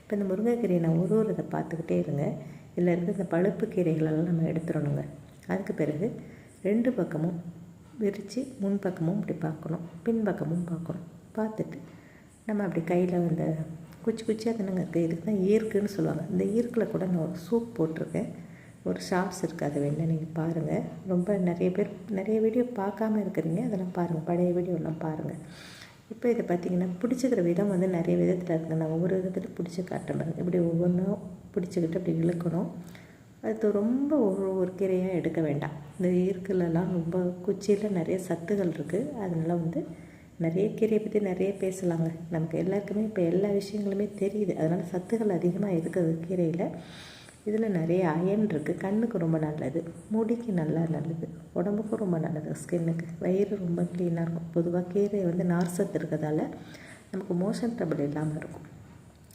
இப்போ இந்த முருங்கைக்கீரையை நான் ஒரு இதை பார்த்துக்கிட்டே இருங்க. இதில் இருக்க இந்த பழுப்பு கீரைகளெல்லாம் நம்ம எடுத்துடணுங்க. அதுக்கு பிறகு 2 பக்கமும் விரித்து முன் பக்கமும் இப்படி பார்க்கணும், பின் பக்கமும் பார்க்கணும். பார்த்துட்டு நம்ம அப்படி கையில் இந்த குச்சியாக தானேங்க இருக்குது, இதுக்கு தான் ஈர்க்குன்னு சொல்லுவாங்க. இந்த ஈர்க்கில் கூட நான் ஒரு சூப் போட்டிருக்கேன், ஒரு ஷார்ட்ஸ் இருக்குது, அதை வேணால் நீங்கள் பாருங்கள். ரொம்ப நிறைய பேர் நிறைய வீடியோ பார்க்காம இருக்கிறீங்க, அதெல்லாம் பாருங்கள், பழைய வீடியோலாம் பாருங்கள். இப்போ இதை பார்த்திங்கன்னா பிடிச்சிக்கிற விதம் வந்து நிறைய விதத்தில் இருக்குது. நான் ஒவ்வொரு விதத்தில் பிடிச்சி காட்டுறேன். இப்படி ஒவ்வொன்றும் பிடிச்சிக்கிட்டு அப்படி இழுக்கணும். அது ரொம்ப ஒரு கீரையாக எடுக்க வேண்டாம். இந்த ஈர்க்கிலலாம் ரொம்ப குச்சியில் நிறைய சத்துகள் இருக்குது. அதனால் வந்து நிறைய கீரையை பற்றி நிறைய பேசலாங்க. நமக்கு எல்லாருக்குமே இப்போ எல்லா விஷயங்களுமே தெரியுது. அதனால் சத்துகள் அதிகமாக இருக்குது கீரையில். இதில் நிறைய அயன் இருக்குது. கண்ணுக்கு ரொம்ப நல்லது, முடிக்கு நல்லது, உடம்புக்கும் ரொம்ப நல்லது, ஸ்கின்னுக்கு, வயிறு ரொம்ப க்ளீனாக இருக்கும். பொதுவாக கீரை வந்து நார் சத்து இருக்கிறதால நமக்கு மோஷன் ட்ரபிள் இல்லாமல் இருக்கும்.